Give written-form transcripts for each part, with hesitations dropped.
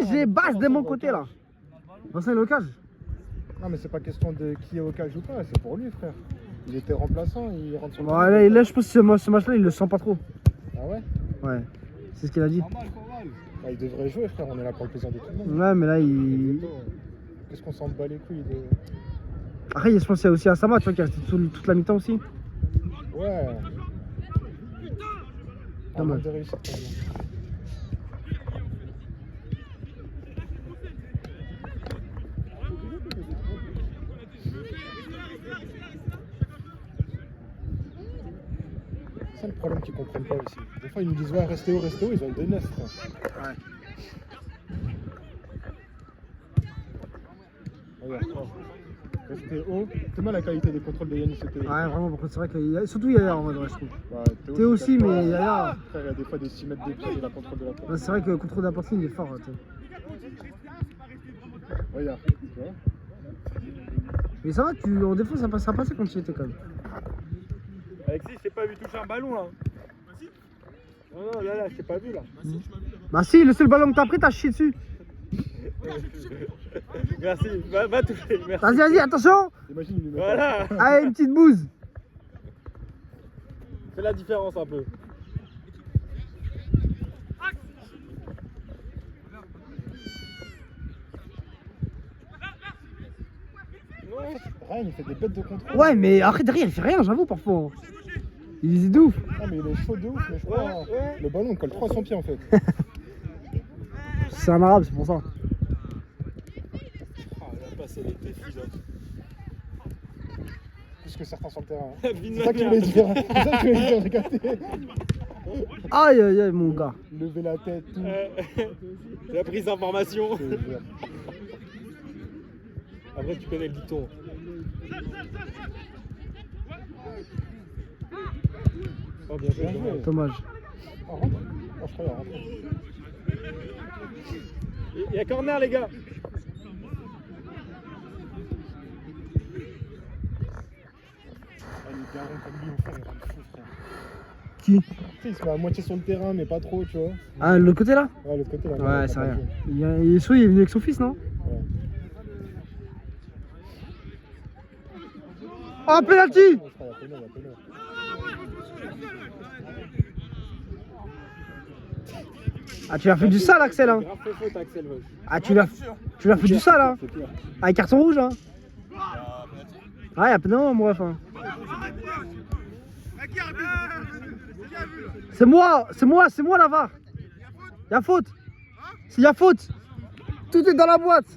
J'ai base de mon côté là. Vincent il est au cage. Non mais c'est pas question de qui est au cage ou pas, c'est pour lui frère. Il était remplaçant, il rentre sur le Bon, là, je pense que ce match là il le sent pas trop. Ah ouais? Ouais, c'est ce qu'il a dit. Ah, il devrait jouer frère, on est là pour le plaisir de tout le monde. Ouais mais là il... Qu'est-ce qu'on s'en bat les couilles de... Après je pense qu'il y a aussi Asama, tu vois, qui est resté toute la mi-temps aussi. Ouais. Un Dommage. manque de réussite quand même. C'est le problème qu'ils comprennent pas aussi. Des fois ils nous disent ouais restez haut, ils ont des 9 frère. Ouais. Regarde, restez haut. C'est mal la qualité des contrôles de Yannis et Théo. Ouais vraiment, par contre c'est vrai qu'il y a... Surtout Yaya en mode, ouais, je trouve. Bah, Théo aussi, mais il Yaya... Frère, il y a des fois des 6 mètres de pied de la contrôle de la porte. Ouais, c'est vrai que le contrôle de la partie il est fort. Tu sais. Regarde, tu vois. Mais ça va, en défense ça passait quand tu étais quand même. Alexis, je t'ai pas vu toucher un ballon là. Non, là, je t'ai pas vu là. Bah si, le seul ballon que t'as pris, t'as chié dessus. Merci, va toucher, merci. Vas-y, attention. Imagine, il nous met Voilà. Allez, une petite bouse. Fais la différence un peu. Ryan, il fait des bêtes de contrôle. Ouais, mais après derrière, il fait rien, j'avoue, parfois. Il est de ouf. Non, mais il est chaud de ouf, mais je crois. Le ballon, il colle trop à son pied en fait. C'est un arabe, c'est pour ça. Ah, il a passé les défis là. Plus que certains sur le terrain. Vie C'est de ça ma que je mère. voulais dire. C'est ça que je voulais dire, j'ai capté. Aïe, aïe, aïe, mon gars. Lever la tête, tout. La prise d'information. Je te jure. Après, tu connais le dicton. Oh, bien joué, Bien joué. Dommage. Oh, rentre. Oh, je crois qu'il rentre. Il y a corner, les gars. Ah, les garons comme lui, au fond, ils rendent fou, frère. Qui? Tu sais, il se met à moitié sur le terrain, mais pas trop, tu vois. Ah, l'autre côté là? Ouais, l'autre côté là. Ouais, c'est rien. Il est chaud, il est venu avec son fils, non? Ouais. Oh, penalty! Je crois qu'il y a péno, il y a péno. Ah, tu l'as fait du sale, Axel, hein? Grave fait faute, Axel. Ouais. Ah, tu l'as fait du sale, hein? C'est clair. Avec carton rouge, hein? Ouais, y'a non, mon ref, hein. C'est moi la VAR. Y'a faute. S'il y a faute, tout est dans la boîte.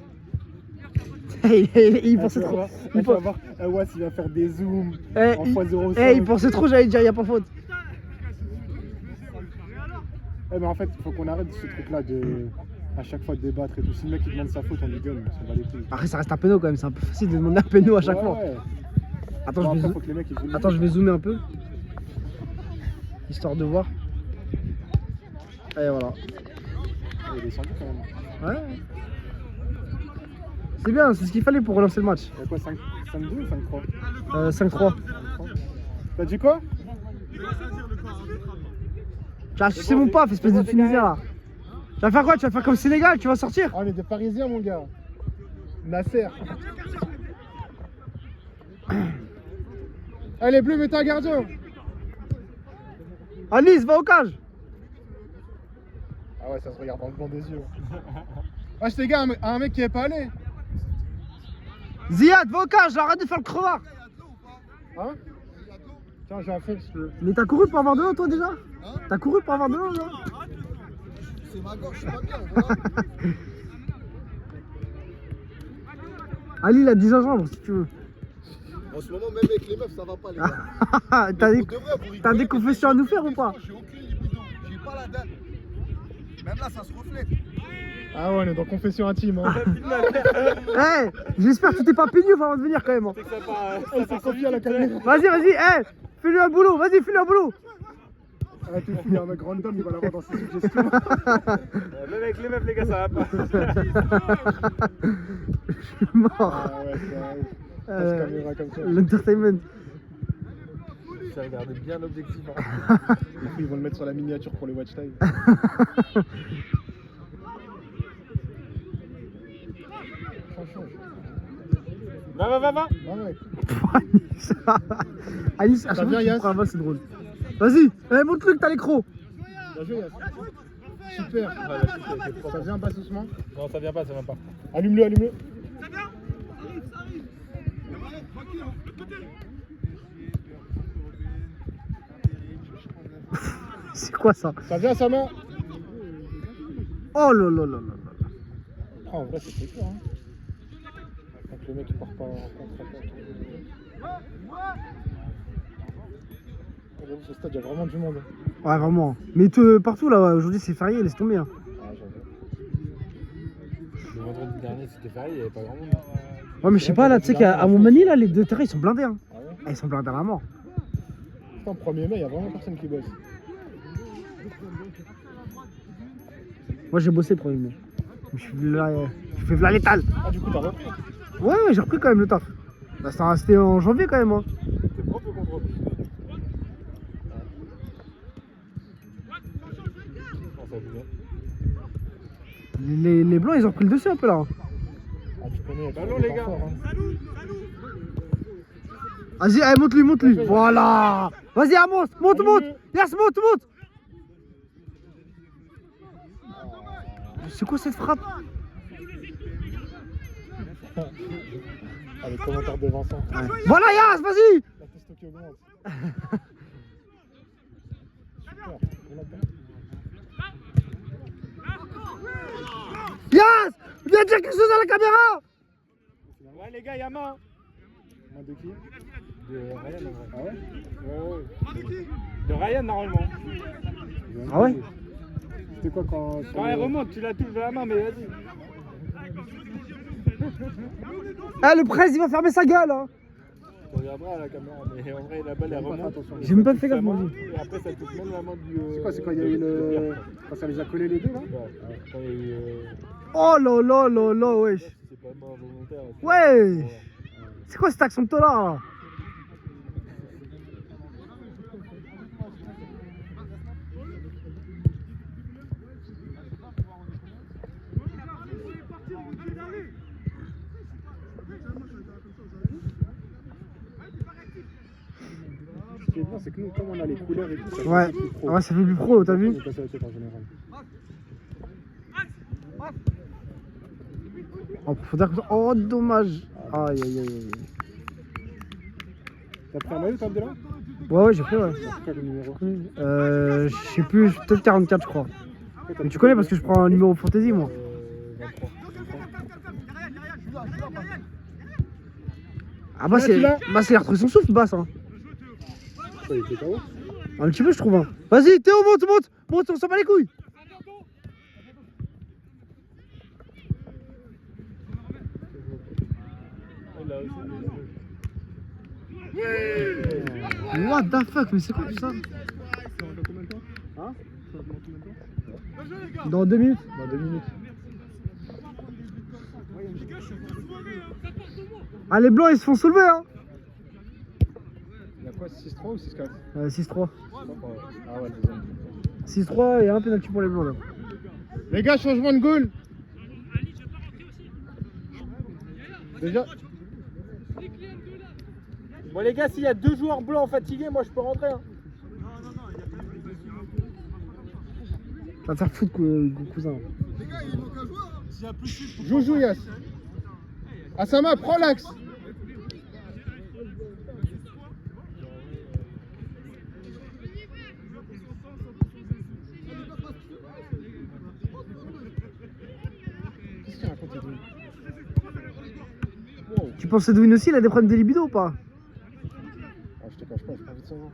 il pensait trop. Il va voir Awas, il va faire des zooms Eh, en x05. il pensait trop, j'allais dire, y'a pas faute. Eh, mais en fait, il faut qu'on arrête ce truc-là de à chaque fois de débattre et tout. Si le mec il demande sa faute, on lui gueule, on s'en bat les couilles. Après, ça reste un péno quand même, c'est un peu facile de demander un péno à chaque fois. Ouais. Attends, Bon, je vais après, faut que les mecs, ils voulent- Attends, je vais zoomer un peu. Histoire de voir. Allez, voilà. Il est descendu quand même. Ouais. C'est bien, c'est ce qu'il fallait pour relancer le match. Il y a quoi, 5-2 ou 5-3 5-3. T'as dit quoi? Tu vas sucer mon paf, espèce de Tunisien là. Tu vas faire quoi? Tu vas faire comme Sénégal, tu vas sortir? Ah, on est des Parisiens, mon gars. Nasser. Allez, bleu, mettez un gardien. Alice, va au cage. Ah ouais, ça se regarde dans le blanc des yeux. Wesh les gars, un mec qui est pas allé. Ziad, va au cage, arrête de faire le crevard. Hein? Tiens, j'ai un fond si tu veux. Mais t'as couru pour avoir de l'eau toi déjà? T'as couru pour avoir de l'eau là? C'est ma gorge, je suis pas bien, voilà. Ali il a 10 gingembre si tu veux. En ce moment, même avec les meufs, ça va pas, les gars. T'as des... Pour de vrai, vous rigolez, t'as des mais confessions à nous faire ou pas? J'ai aucune libido, j'ai pas la dalle. Même là, ça se reflète. Ah ouais, on est dans confession intime. Hein. Eh, j'espère que tu t'es pas pignou avant de venir quand même. Hein. C'est que ça part. Il s'est confié à la caméra. Vas-y, fais-lui un boulot, vas-y, fais-lui un boulot. Arrête de fouiller un mec random, il va l'avoir dans ses suggestions. Même avec les meufs, les gars, ça va pas. Je suis mort. Ah ouais, c'est vrai. Passe caméra comme ça. L'entertainment. Ça regardait bien l'objectif. Ils vont le mettre sur la miniature pour les watch time. Va. Ah ouais. Alice, à chaque fois vient, que tu Yass. prends un bal, c'est drôle. Vas-y, montre-le que t'as l'écran. Bien joué, Yass. Super. Ça vient, passe doucement. Non, ça vient pas. Allume-le. C'est quoi ça? Ça vient, Sama. Oh là là là là. Ah, en vrai, c'est très clair. Hein. Donc le mec il part pas en contre-attaque. J'avoue, ce stade, il y a vraiment du monde. Ouais, vraiment. Mais partout là, aujourd'hui c'est férié, laisse tomber. Hein. Ah, j'avoue. Le vendredi dernier, c'était férié, il n'y avait pas grand monde. Ouais, mais je sais pas là, tu sais qu'à Montmagny là, les deux terrains ils sont blindés. Hein. Ah ouais. Ah, ils sont blindés à la mort. Putain, 1er mai, il y a vraiment personne qui bosse. Moi j'ai bossé le premier mai. Je fais v'là l'étal. Ah, du coup, t'as repris. Ouais, j'ai repris quand même le taf. Bah, c'était en janvier quand même. Hein. C'était propre le contrôle. Non, ça va bien. Les blancs ils ont pris le dessus un peu là. Hein. Ah, tu connais. Ballon, les gars. Fort, hein. Vas-y, allez, monte-lui. Voilà. Vas-y, Amos, monte. Yes, monte. C'est quoi cette frappe? Ah, les commentaires de Vincent. Ouais. Voilà, Yas, vas-y. La testo qui augmente. Super. On l'a pas. Yas, viens dire quelque chose à la caméra. Ouais, les gars, y'a main. Main de qui? De Ryan, en vrai. Ah ouais? Ouais. De Ryan, normalement. Ah ouais? C'était quoi quand. Quand elle remonte, tu la touches de la main, mais vas-y. Ah, le presse il va fermer sa gueule. Hein. Tu regarderas à la caméra, mais en vrai, la balle, elle remonte. J'ai même pas fait gaffe, Sa main, moi. Et après, ça touche même la main du. C'est quoi? C'est quand il y a eu le. Quand ça les a collés les deux là? Ouais, quand il y a eu. Oh là, wesh. C'est pas main volontaire. Ouais. C'est quoi cette action de tolard là? Ce qui est bien, c'est que nous, comme on a les couleurs et tout, ça Ouais, fait plus pro. ouais, ça fait plus pro, t'as On vu? est passé à la tête en général. En profondeur comme ça. Oh, dommage. Aïe. T'as pris un maillot, toi, Abdallah? Ouais, j'ai pris, ouais. T'as pris quel numéro? Je sais plus, peut-être 44, je crois. Mais tu connais parce que je prends un numéro fantasy, moi. 23. Ah, bah, c'est. Bah, c'est retrouvé son souffle, basse, hein. Ça, il était KO? Un petit peu, je trouve. Hein. Vas-y, Théo, monte, on s'en bat les couilles. What the fuck, mais c'est quoi tout ça? Hein? Dans 2 minutes. Dans 2 minutes. Ah, les blancs ils se font soulever, hein. Il y a quoi, 6-3 ou 6-4? 6-3. Ah ouais, deuxième. 6-3 et un penalty pour les blancs là. Les gars, changement de goal. Déjà. Bon, les gars, s'il y a 2 joueurs blancs fatigués, moi je peux rentrer. Hein. Ça va te faire foutre, cousin. Joue, Yass. Asama, prends l'axe. Qu'est-ce qu'il raconte, Edwin? Tu penses que Edwin aussi il a des problèmes de libido ou pas? Ah, je te cache pas, j'ai pas envie de savoir.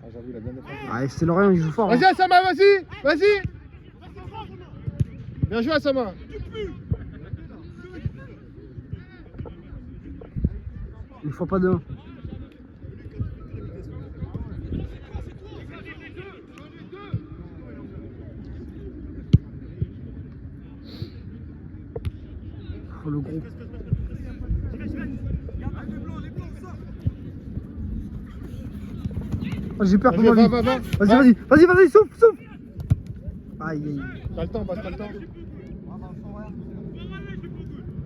Ah, j'avoue, il a bien défendu. Ah, c'est Lorient, il joue fort. Vas-y, Hein. Asama, vas-y. Bien joué, Asama. Une fois pas de 1. Oh, le gros. Oh, j'ai peur pour ma Va, vie. va, va. Vas-y, souffle, souffle. Aïe, aïe. T'as le temps, passe, t'as le temps.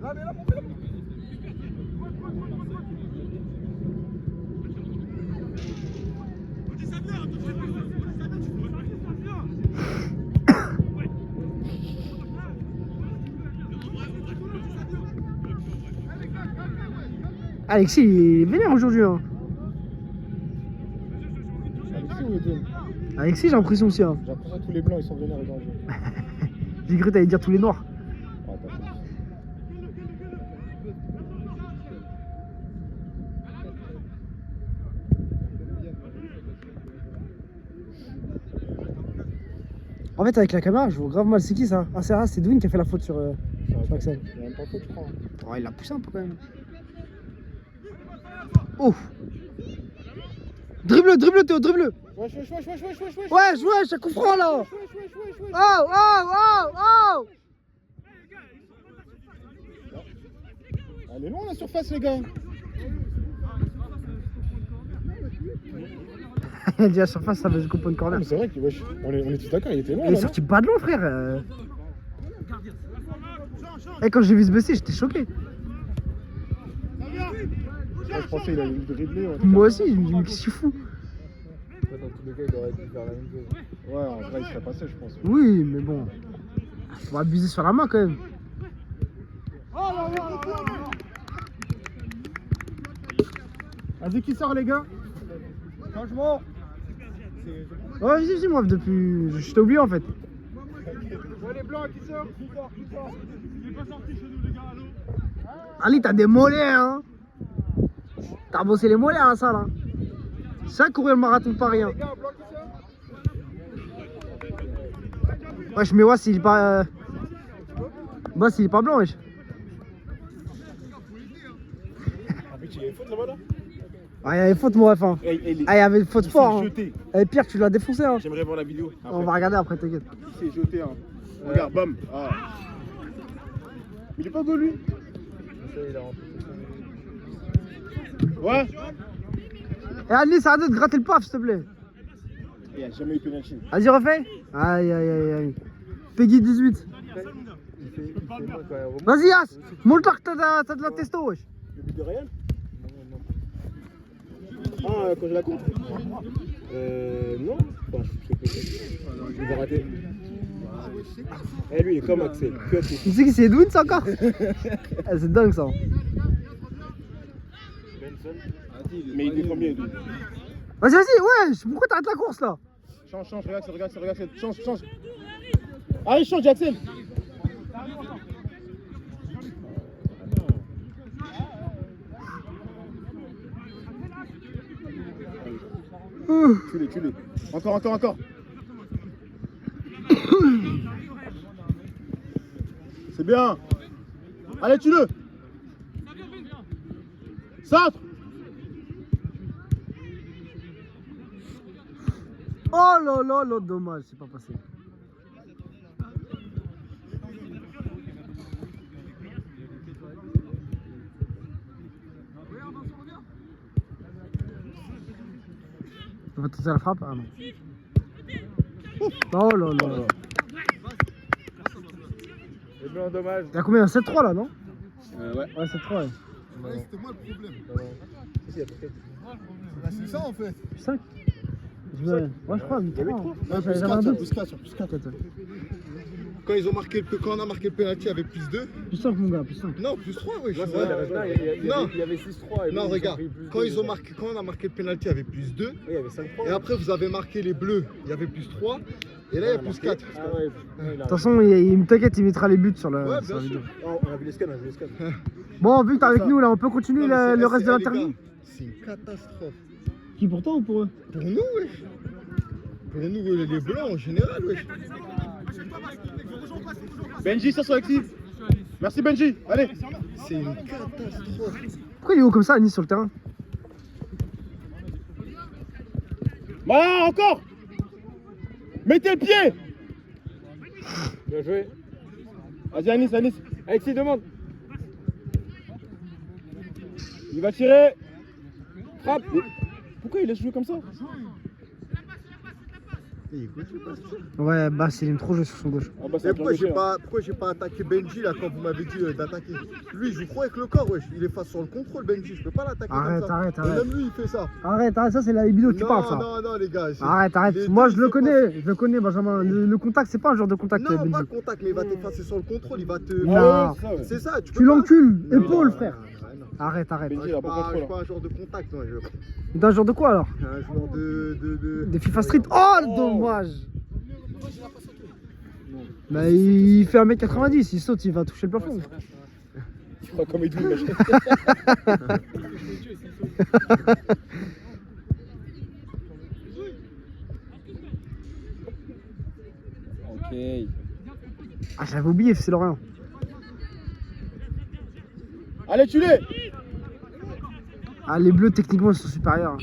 Là, mais là, Alexis, il est vénère aujourd'hui. Hein. Alexis ou Eden? Alexis, j'ai l'impression aussi. Hein. J'ai l'impression que tous les blancs ils sont vénères aujourd'hui. J'ai cru que t'allais dire tous les noirs. Ah, t'as compris. En fait, avec la caméra, je vois grave mal. C'est qui ça? Ah, c'est Dwin qui a fait la faute sur Axel. Il y a même pas faute, je crois. Oh, il l'a poussé un peu quand même. Oh! Dribble, Théo, dribble! Wesh. Ouais, ça coup franc là! Oh! Elle est loin la surface, les gars. Il dit à la surface, ça veut se couper une Ah, corner. mais c'est vrai qu'on est tous d'accord, il était loin. Il est Là, sorti pas de long, frère. Et quand j'ai vu se baisser, j'étais choqué. non Moi, je pensais qu'il allait le dribbler. Moi aussi, je me dis, mais qu'est-ce qu'il fout? Dans tous les cas, il aurait dû faire la même chose. Ouais, en vrai, il serait passé, je pense. Oui, mais bon. Faut abuser sur la main quand même. Vas-y, qui sort, les gars? changement. Ouais, vas-y, moi, depuis. Je t'ai oublié en fait. Ouais, les blancs, qui sort? Ali, t'as des mollets, hein? T'as bossé les mollets à la salle, hein? C'est ça, courir le marathon de Paris, hein? Wesh, mais Wass, il est pas. Wass, il est pas blanc, wesh. Ah, mais il y avait faute là-bas là? Ah, il y avait faute, mon ref, hein. Ah, il y avait faute fort, hein. Et Pierre, tu l'as défoncé, hein. J'aimerais voir la vidéo. On va regarder après, t'inquiète. Il s'est jeté, hein. Regarde, bam. Ah. Mais il est pas beau lui. Ouais. Et Annie, ça arrête de gratter le paf, s'il te plaît. Il n'y a jamais eu pénalty. Vas-y, refais. Aïe. Peggy 18. Vas-y, As. Montre-toi que t'as de la testo, wesh. Le but de Real? Ah, quand je la compte? Non. Enfin, je sais pas. Il va rater. Eh, lui, il est comme Axel. Que Axel. Tu sais qui c'est Edwin, ça encore? C'est dingue, ça. Mais il est combien, lui? Vas-y, wesh. Pourquoi t'arrêtes la course, là? Change, regarde, change. Allez, change, Axel. Tue-les. Encore. C'est bien. Allez, tue-le. Centre. Oh là, dommage, c'est pas passé. Tu vas tenter la frappe? Ah non. Oh là. C'est bien, dommage. Y'a combien? 7-3 là, non? Ouais. Ouais, 7-3, ouais. Ouais, c'était moi le problème. Non. C'est ça en fait. 5? Ouais, je crois, 8-3. Non, J'avais un doute. plus 4. Quand on a marqué le penalty, il y avait plus 2. Plus 5, mon gars, plus 5. Non, plus 3, oui. Non, il y avait 6-3. Non, regarde, quand on a marqué le penalty, il y avait plus 2. Il y avait 5-3. Et après, vous avez marqué les bleus, il y avait plus 3. Et là, il y a plus 4. Ah ouais. De toute façon, il me t'inquiète, il mettra les buts sur Ouais, la bien vidéo. sûr. On a vu les scans, Bon, vu que t'es avec nous là, on peut continuer Non, mais c'est- le reste de les l'interview. gars, c'est une catastrophe. Qui pour toi ou pour eux? Pour nous, wesh. Pour nous, les blancs en général, wesh. Benji, ça soit actif. Merci Benji. Allez. C'est une catastrophe. Pourquoi il est haut comme ça à Nice sur le terrain? Voilà, encore. Mettez le pied. Bien joué. Vas-y, Anis. Alexis, demande. Il va tirer. Frappe. Mais pourquoi il laisse jouer comme ça? Et écoute, je sais pas ce que Ouais, bah il aime trop jouer sur son gauche. Ah bah, c'est. c'est Et un pourquoi bien j'ai pas attaqué Benji là quand vous m'avez dit d'attaquer? Lui, je joue trop avec le corps, wesh. Il est face sur le contrôle, Benji. Je peux pas l'attaquer Arrête, comme ça. arrête, Et arrête. même lui, il fait ça. Arrête, ça c'est la libido que tu Non, parles ça. non, les gars. Arrête, les arrête. deux, Moi je c'est le pas- connais Benjamin. Le contact c'est pas un genre de contact. Non, Benji. pas contact, mais il va t'effacer sur le contrôle. Il va te. Non. Ah ouais, c'est ça, ouais. C'est ça, tu peux Tu l'encules, pas- épaule Non, frère. non. Arrête. Benji, Je il suis a pas pas, je contrôle. suis pas un joueur de contact, moi. D'un genre de quoi alors? Un joueur de... Des FIFA Street. Oh, dommage. Bah il fait 1m90, il saute, il va toucher le plafond. Tu crois comme Edwin, machin. Ok. Ah j'avais oublié, c'est Lorient. Allez, tu l'es. Ah les bleus techniquement ils sont supérieurs.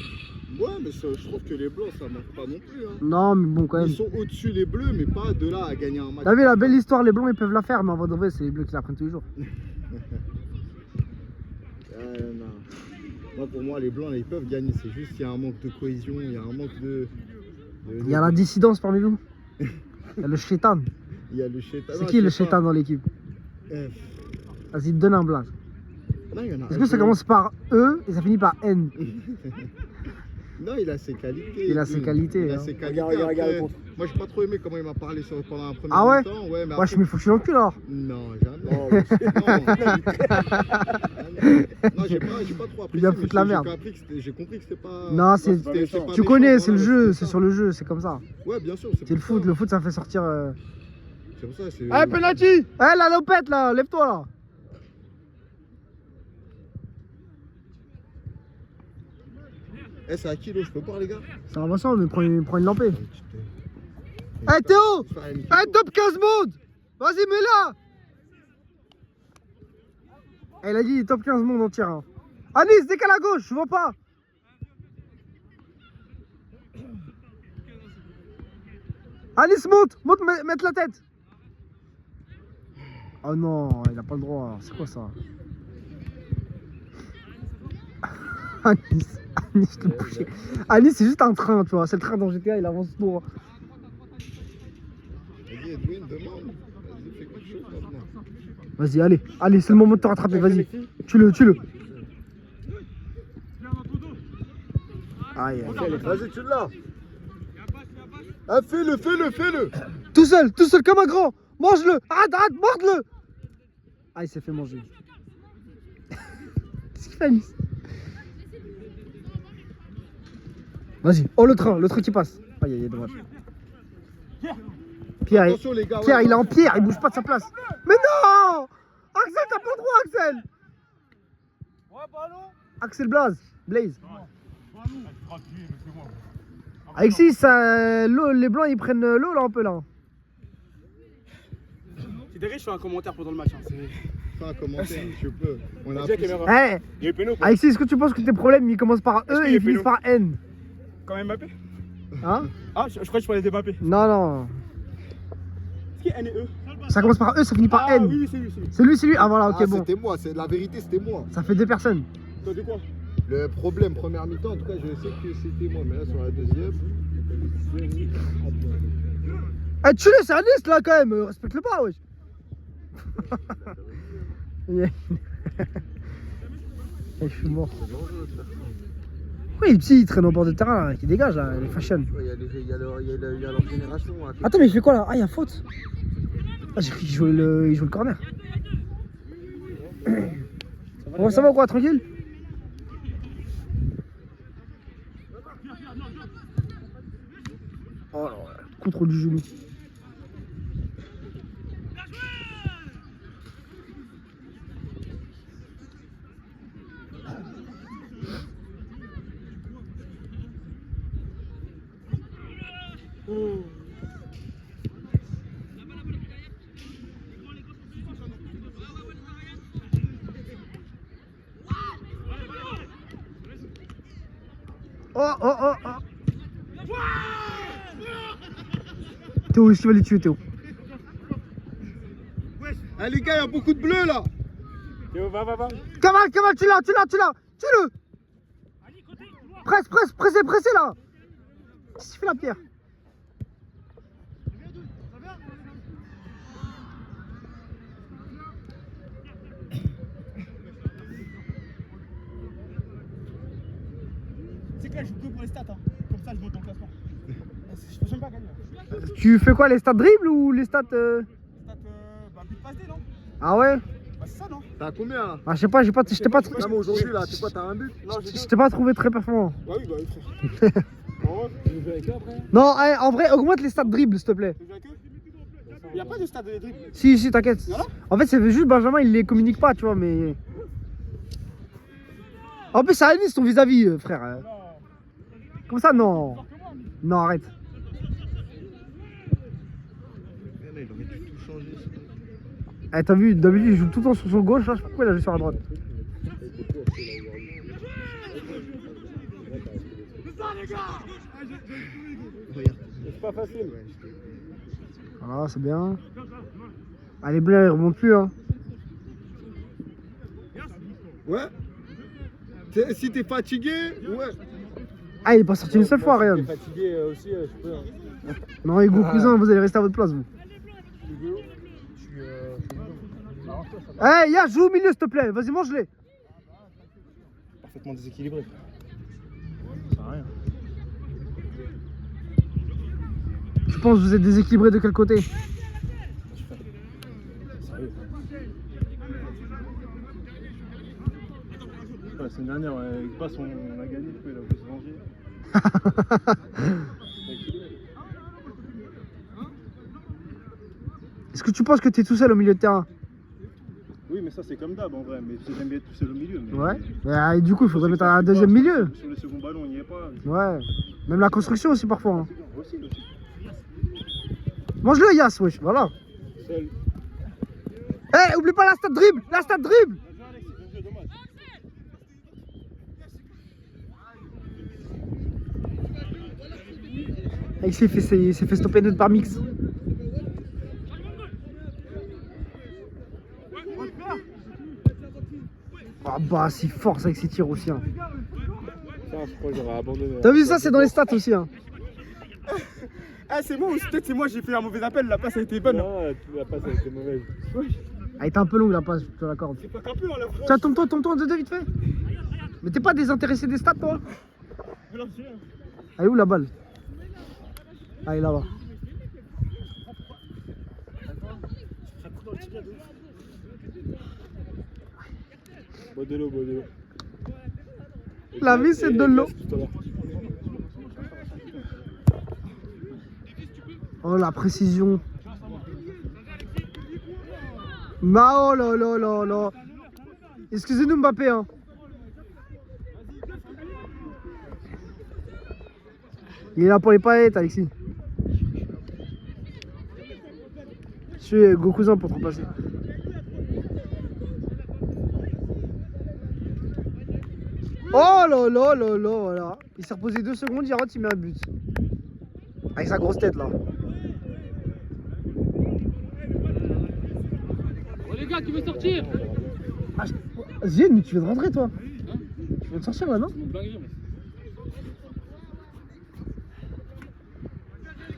Ouais, mais je trouve que les blancs, ça manque pas non plus. Hein. Non mais bon quand même. Ils sont au-dessus les bleus, mais pas de là à gagner un match. T'as vu la belle histoire, les blancs ils peuvent la faire, mais en vrai de vrai c'est les bleus qui la prennent tous les jours. Non. Moi, pour moi, les blancs, là, ils peuvent gagner. C'est juste qu'il y a un manque de cohésion, il y a un manque de... Il y a la dissidence parmi vous. Il y a le chétan. Il y a le chétan. C'est qui le chétan dans l'équipe? Vas-y, donne un blague. Non, il y en a Est-ce un que ça commence par E et ça finit par N? Non, il a ses qualités. Il a ses qualités, Il a hein. ses qualités. Regarde, Après, regarde. moi, j'ai pas trop aimé comment il m'a parlé pendant un premier Ah ouais? temps. Ouais, mais Ouais, je me fous le cul alors. Non, jamais. Oh, Non, j'ai pas trop apprécié. Il va mais foutre la merde. J'ai compris que c'était pas... Non, c'est. c'est pas méchant. Tu connais, c'est le jeu, c'est sur le jeu, c'est comme ça. Ouais, bien sûr. C'est le pour ça. foot ça fait sortir. C'est pour ça, c'est... Allez, penalty. Eh la lopette là, lève-toi là. Eh, c'est à qui, l'eau? Je peux pas, les gars? C'est un Vincent, mais prends une lampée. Eh Théo! Eh top 15 monde! Vas-y, mets-la! Elle a dit top 15 monde en tir. Hein. Anis, décale à gauche, je vois pas. Anis, monte, mettre la tête. Oh non, il a pas le droit. C'est quoi ça? Anis, je te bouge. Anis, c'est juste un train, tu vois. C'est le train dans GTA, il avance tout droit. Vas-y, Edwin, demande. Vas-y, fais quelque chose maintenant. Vas-y, allez, c'est le moment de te rattraper, vas-y. Tue-le. Aïe, aïe. Vas-y, tu l'as. Ah, fais-le. Tout seul, comme un grand. Mange-le. Arrête, morde-le. Ah, il s'est fait manger. Qu'est-ce qu'il fait, Anis? Vas-y. Oh, le train qui passe. Aïe, aïe, dommage. Pierre, Attention, les gars. Pierre, ouais, il est en pierre, il bouge pas de sa place. Mais non! Axel, t'as pas le droit, Axel! Axel Blaze. Alexis, les blancs ils prennent l'eau là un peu là. Si t'es riche, je fais un commentaire pendant le match. Hein. Fais un commentaire, je peux. On a Jack appris- Caméra. Eh, Il est péno quoi. Alexis, est-ce que tu penses que tes problèmes ils commencent par Est-ce E qu'il et est ils finissent péno par N? Quand Mbappé. Hein? Ah, je crois que je parlais de Mbappé. Non. Qui est N et E? Ça commence par E, ça finit par Ah N. oui, c'est lui. C'est lui. Ah voilà, ok, Ah, bon. c'était moi, la vérité, c'était moi. Ça fait 2 personnes. Toi, de quoi? Le problème, première mi-temps, en tout cas, je sais que c'était moi. Mais là, sur la deuxième... Eh, tue-le, c'est un liste là quand même. Respecte-le pas, wesh. Je suis mort. Oui, les petits, ils traînent au bord de terrain là, qui dégagent là, les fashion. Il y a leur génération. Hein, Attends, mais il fait quoi là? Ah, il y a faute. Ah, j'ai cru qu'il jouait il joue le corner. Bon, ça va ou quoi? Tranquille? Oh là, contrôle du genou. Oh. Théo, est-ce qu'il va les tuer, Théo? Ah, les gars, il y a beaucoup de bleus là. Théo, va. Kamal, tu l'as. Tue-le. Presse là. Qu'est-ce qu'il fait la pierre? là, je joue que pour les stats. Hein. Comme ça, je monte dans le classement. Je peux même pas gagner. Tu fais quoi, les stats dribble ou les stats Stats, but passe D, non? Ah ouais? Bah, c'est ça, non? T'as combien là? Ah, je sais pas, je t'ai pas, Non, mais aujourd'hui là, tu sais quoi, t'as un but? Non, j'ai je t'ai pas trouvé très performant. Bah oui, bah oui, frère. Tu veux jouer avec eux après? Non, eh, en vrai, augmente les stats dribble, s'il te plaît. Tu joues avec eux? Il y a pas de stade de dribble. Si, t'inquiète. Voilà. En fait, c'est juste Benjamin, il les communique pas, tu vois, mais. En plus, ça réalise ton vis-à-vis, frère. Non. Comme ça, non. Non, arrête. Il aurait dû tout changer. Eh, t'as vu, d'habitude, il joue tout le temps sur son gauche, là, je sais pas pourquoi il a joué sur la droite. C'est pas facile. Voilà, c'est bien. Ah, les bleus, ils remontent plus, hein. Ouais. Si t'es fatigué, ouais. Ah, il est pas sorti une seule fois, T'es regarde. fatigué aussi, je peux. Hein. Non, Hugo Cousin, vous allez rester à votre place, vous. Eh, Yas, joue au milieu, s'il te plaît. Vas-y, mange-les. Parfaitement déséquilibré. Ça sert à rien. Tu penses que vous êtes déséquilibré de quel côté? Sérieux. La semaine dernière, avec Basse, on a gagné, il a voulu se venger. Est-ce que tu penses que t'es tout seul au milieu de terrain? Oui, mais ça c'est comme d'hab en vrai, mais j'aime bien être tout seul au milieu. Mais... Ouais. Et du coup, il faudrait mettre un deuxième milieu. Sur le second ballon, il n'y est pas. Ouais. Même la construction aussi, parfois. Hein. Aussi. Mange-le, Yas, wesh. Voilà. Seul. Eh, oublie pas la stat dribble. La stat dribble. Il s'est fait stopper net par Mix. Ah bah, si force avec ses tirs aussi. Hein. Ça, je crois que j'aurais abandonné. T'as vu ça, c'est dans les stats aussi. Hein. Ah, c'est moi ou peut-être c'est moi, j'ai fait un mauvais appel, la passe a été bonne. Non, la passe a été mauvaise. Elle était un peu longue la passe, je te l'accorde. C'est pas qu'un peu, hein, la France. Tiens, tombe-toi de deux vite fait. Mais t'es pas désintéressé des stats, toi? Elle est où la balle? Ah, elle est là-bas. Bois de l'eau. La vie, c'est de l'eau. Oh, la précision. Oh là là là là. Excusez-nous, Mbappé. Hein. Il est là pour les paillettes, Alexis. Je suis Gokuzan pour te remplacer. Oh là là là là, voilà. Il s'est reposé 2 secondes, il rentre, il met un but. Avec sa grosse tête là. Oh les gars, qui veut sortir? Ah, Zien, mais tu viens de rentrer toi? Tu viens de sortir là, non?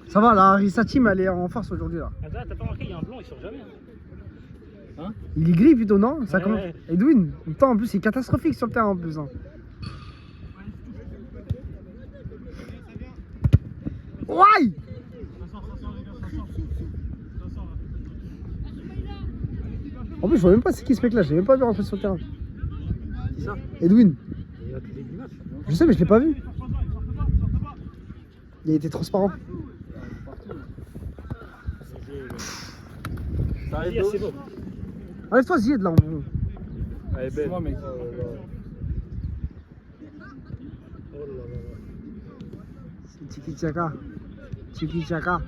Ça va, la Rissa Team elle est en force aujourd'hui là. Attends, t'as pas remarqué, il y a un blanc, il sort jamais. Hein? Il est gris plutôt, non? Ça Ouais, commence... ouais. Edwin, putain, en plus c'est catastrophique sur le terrain en plus. Hein. Ouais! En plus je vois même pas c'est qui ce mec là, je l'ai même pas vu rentrer sur le terrain. Ça? Edwin. Il a tous les matchs. Je sais mais je l'ai pas vu. Il a été transparent. Ça arrive Hier, d'eau. c'est beau. Enlève-toi Zied là. Elle est belle. moi, mec. C'est Tiki Tchaka. Tiki Tchaka.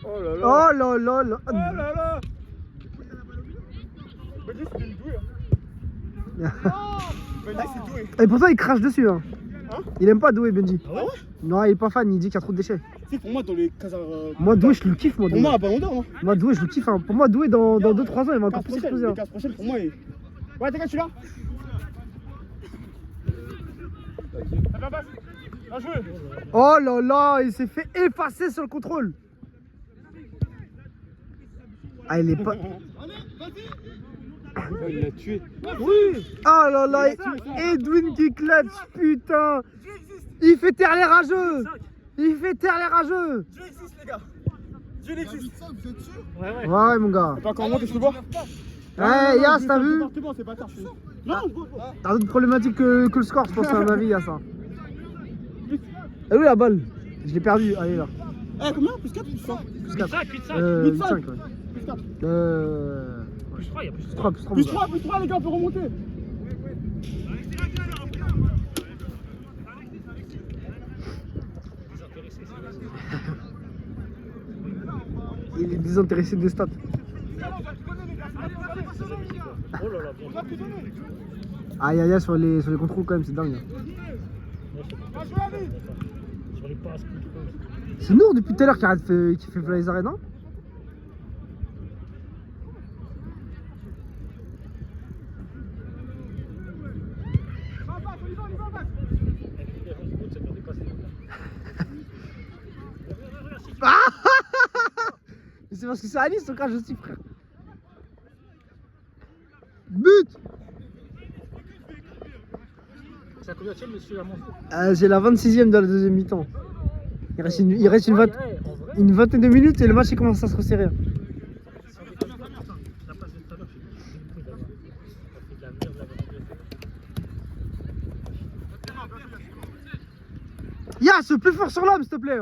Oh là là. Oh là là là. Oh là là. Benji, c'était une douée. Benji, c'est doué. Et pourtant il crache dessus. Hein. Hein? Il aime pas Doué Benji. Ah ouais? Non, il est pas fan, il dit qu'il y a trop de déchets. Tu sais, pour moi, dans les casards. Moi Doué je le kiffe moi. Pour Doué. moi, à Ballon d'Or, hein. Moi Doué je le kiffe. Hein. Pour moi Doué dans 2-3 ans il va encore 15 plus prochaines, exploser. les Hein. 15 prochaines, pour moi, il... Ouais, t'es là, tu là? Bien joué. Oh là là, il s'est fait effacer sur le contrôle. Ah il est pas... Oh, il l'a tué. Oui. Ah là là, Edwin qui clutch, putain. Il fait taire les rageux. Il fait taire les rageux. Dieu existe, les gars. Dieu existe. Vous êtes sûr? Ouais. Ah Ouais, mon gars. T'as encore monté, je peux voir? Ouais, Yass, t'as vu? C'est bon, c'est bâtard. Non, T'as d'autres problématiques que le score, je pense, à mon avis, Yass. Hein. Et où la balle? Je l'ai perdu. Allez, là. Eh, combien? Plus 4 plus 5? Plus 4. 5, plus 5. 8-5, ouais. Plus 4. Plus 3, il y a plus 3. 3, plus 3. Plus 3, plus 3, les gars, on peut remonter. Il est désintéressé des stats. Oh là là, bien. Aïe aïe aïe sur les contrôles quand même, c'est dingue. Sur les passes, contrôle. C'est Nour depuis tout à l'heure qui fait les arrêts, non? Mais c'est parce que c'est Alice ton crash aussi, frère. But! C'est à combien de monsieur Lamont? J'ai la 26e de la deuxième mi-temps. Il reste une vingtaine de minutes et le match il commence à se resserrer. La passe de tout à l'heure, j'ai beaucoup d'avoir. Ça fait de la merde, la merde. Yass, plus fort sur l'homme, s'il te plaît.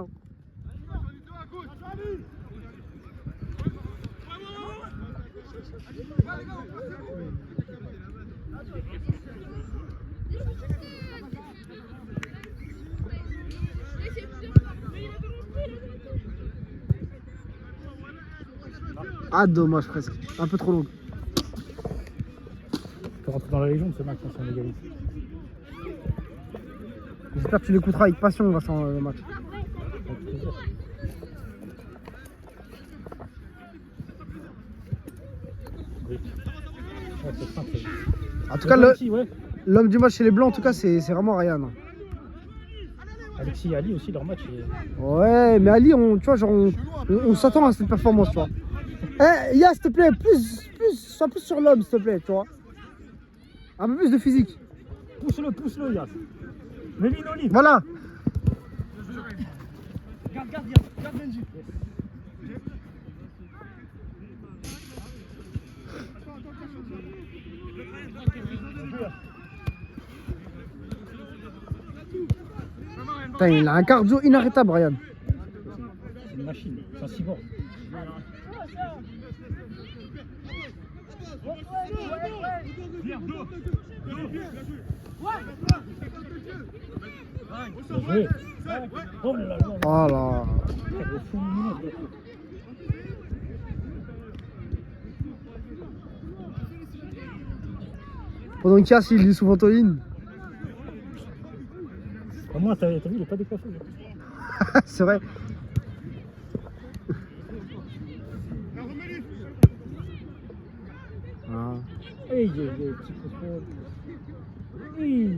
Ah, dommage presque. Un peu trop long. On peut rentrer dans la légende ce match, hein, si on égalise. J'espère que tu l'écouteras avec passion, Vincent, le match. Avec plaisir. Oui. Ouais, c'est simple. En tout cas, l'homme du match chez les Blancs, en tout cas, c'est vraiment Ryan. Alexis et Ali aussi, leur match. Ouais, mais Ali, tu vois, genre, on s'attend à cette performance, tu vois. Eh, Yass, s'il te plaît, sois plus sur l'homme, s'il te plaît, tu vois. Un peu plus de physique. Pousse-le, Yass. Mets-lui une olive. Voilà. Garde Benji. Putain, il a un cardio inarrêtable, Ryan. C'est une machine, c'est un cyborg. Bien joué. Oh là là là. Oh là. Le fou mignon. Pendant que Yass, il est sous ventoline. Au moins, t'as vu, il est pas décoiffé. C'est vrai. Ah. Hey, petit contrôle. Oui,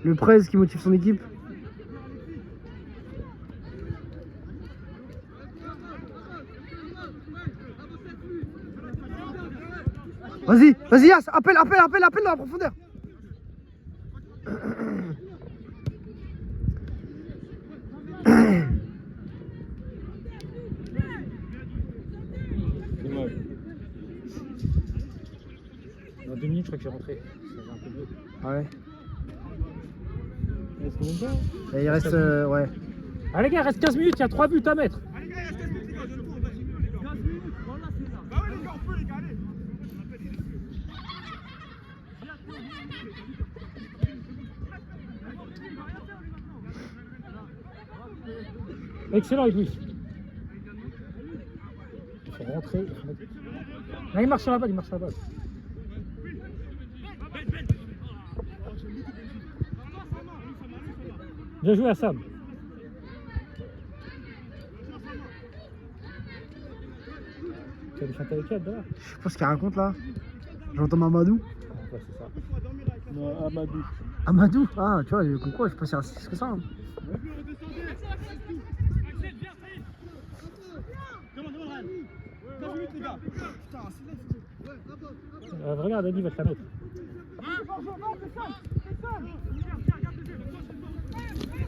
Le Prez qui motive son équipe. Vas-y Yass, appelle dans la profondeur. Dans 2 minutes, je crois que j'ai rentré. Ça va un peu mieux. Ouais. Est-ce qu'on va? Et il reste, ouais. Ah les gars, il reste 15 minutes, il y a 3 buts à mettre. Excellent, Louis. Il faut rentrer. Non, il marche sur la balle, Bien joué à Sam. Tu vas lui chanter avec elle d'ailleurs? Je sais pas ce qu'il raconte là. J'entends Mamadou. Ouais, c'est ça. Non, Amadou. Amadou. Ah, tu vois, comme quoi, je suis pas si raciste que ça. Hein. les gars. Putain, c'est là. Regarde, Ali va te la mettre.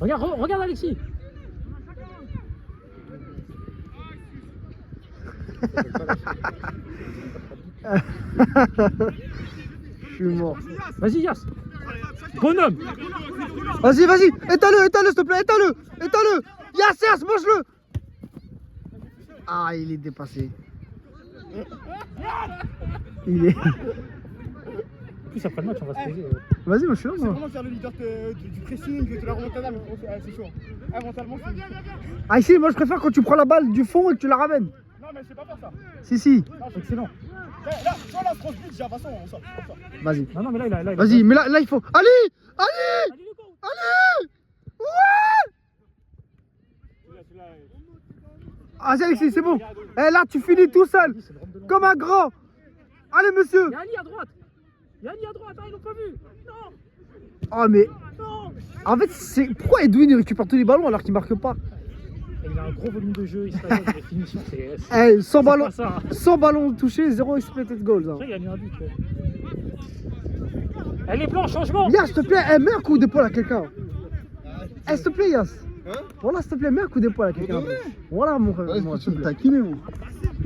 Regarde Alexis. Je suis mort. Vas-y, Yas. Bonhomme. Vas-y, vas-y, éteins-le, s'il te plaît, éteins-le. Yes, mange-le. Ah, il est dépassé. Il est... En plus, après le match, on va se poser. Vas-y, moi je suis là, C'est moi. vraiment faire le leader du pressing, de la remontada, mais c'est chaud. Mentalement, c'est. Ah, ici, moi je préfère quand tu prends la balle du fond et que tu la ramènes. Non, mais c'est pas faire ça. Si. Excellent. Là, sur la cross but, j'ai un façon, on sort. Vas-y. Non, mais là, Vas-y, mais là, il faut... Allez. Ah, c'est Alexis, c'est bon. Eh, là, tu finis tout seul, comme un grand. Allez, monsieur. Y'a Ali à droite. Ah, ils l'ont pas vu. Non. Oh, mais... Non. En fait, c'est... Pourquoi Edwin, il récupère tous les ballons alors qu'il marque pas? Il a un gros volume de jeu, il se passe des finitions, c'est... Eh, 100 pas ballons, ça. 100 ballons touchés, 0 expected goals. Hein. Il a mis un but. Elle est blanche, changement. Yas, s'il te plaît, mets un coup d'épaule à quelqu'un. S'il te plaît, Yas. Voilà, s'il te plaît, mets un coup d'épaule à quelqu'un. Voilà, mon frère. Moi, s'il te plaît. taquiné, moi.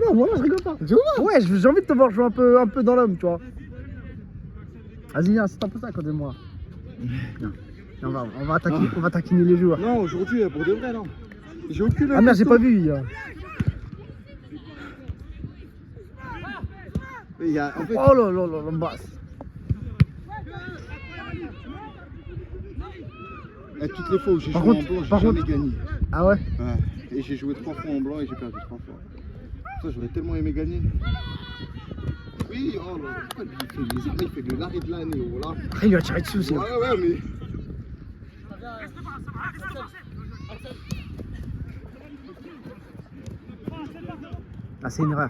Non, voilà, je rigole pas. Ouais, j'ai envie de te voir jouer un peu dans l'homme, tu vois. Vas-y, Yas, c'est un peu ça, quand même, moi. On va taquiner les joueurs. Non, aujourd'hui, pour de vrai, non. J'ai aucune. Ah merde, j'ai pas vu. Yas. Il y a, en fait, Oh là là là, basse. toutes les fois où j'ai Par joué contre- en blanc, j'ai par jamais contre- gagné. Ah ouais? Ouais. Et j'ai joué 3 fois en blanc et j'ai perdu 3 fois. Ça, j'aurais tellement aimé gagner. Oui, oh là, pourquoi il fait de l'arrêt de l'année, oh là. Après, il lui a tiré dessus aussi. Ouais, mais. Ah, c'est une erreur.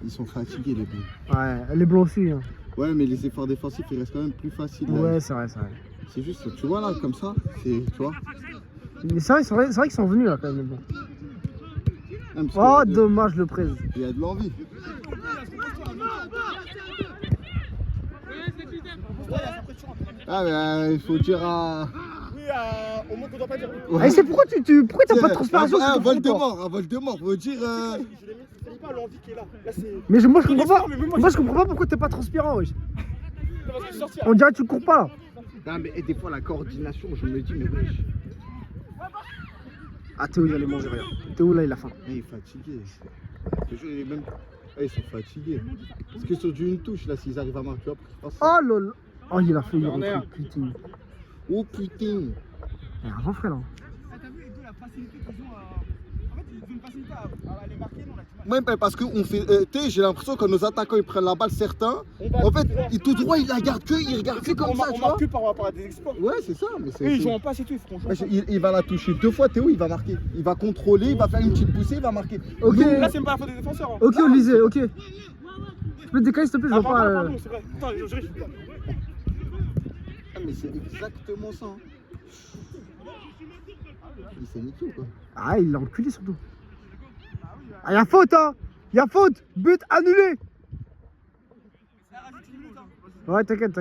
Ils sont fatigués, les blancs. Ouais, les blancs aussi. Hein. Ouais, mais les efforts défensifs, ils restent quand même plus faciles. là. Ouais, c'est vrai. C'est juste, tu vois là, comme ça, c'est, tu vois. Mais c'est vrai qu'ils sont venus là quand même. Les blancs. Même parce Oh, que dommage le presse. il y a de l'envie. Ah, mais il faut dire à. Oui, au moins qu'on doit pas dire. Ah, et c'est pourquoi t'as pas de transpiration Un sur ton front, toi Voldemort, faut dire. Je l'ai mis, c'est pas l'envie qui est là. Là, c'est. Mais moi je comprends pas. Mais moi, Moi je comprends pas pourquoi t'es pas transpirant, wesh. Parce que je suis sorti. On dirait que tu cours pas là. Non, mais des fois, la coordination, je me dis, mais wesh. Ah, Théo il allait manger rien. Théo là il a faim. Il est fatigué. Je te jure, il est même. Ah, ils sont fatigués. Parce que sur du une touche, là, s'ils arrivent à marquer après, je pense. Oh lol. Oh, il a fait le retrait, putain. Oh putain. Il y a un grand frère là. T'as vu, Edo, la facilité qu'ils ont à. En fait, ils ont une facilité à aller marquer, non, là, tu Même parce qu'on fait. Tu sais, j'ai l'impression que nos attaquants ils prennent la balle, certains. m'as- En fait, ils tout droit, ils la gardent que, ils regardent que comme ça, on tu vois. marque que par rapport à des exploits. Ouais, c'est ça, mais c'est. Eux, ils jouent en passe et tout, ils feront Ouais, jouer. il va la toucher 2 fois, Théo, il va marquer. Il va contrôler, il va faire une petite poussée, il va marquer. Ok. Là, c'est même pas la faute des défenseurs. Hein. Ok, Olysée, ok. Tu peux te décaler s'il te plaît, je Ah, vois pas. pardon, c'est vrai. Putain, je risque pas. Ah, mais c'est exactement ça. Hein. Il s'est niqué ou quoi? Ah, il l'a enculé surtout. Ah, y'a faute, hein. Y'a faute. But annulé. Ouais, t'inquiète.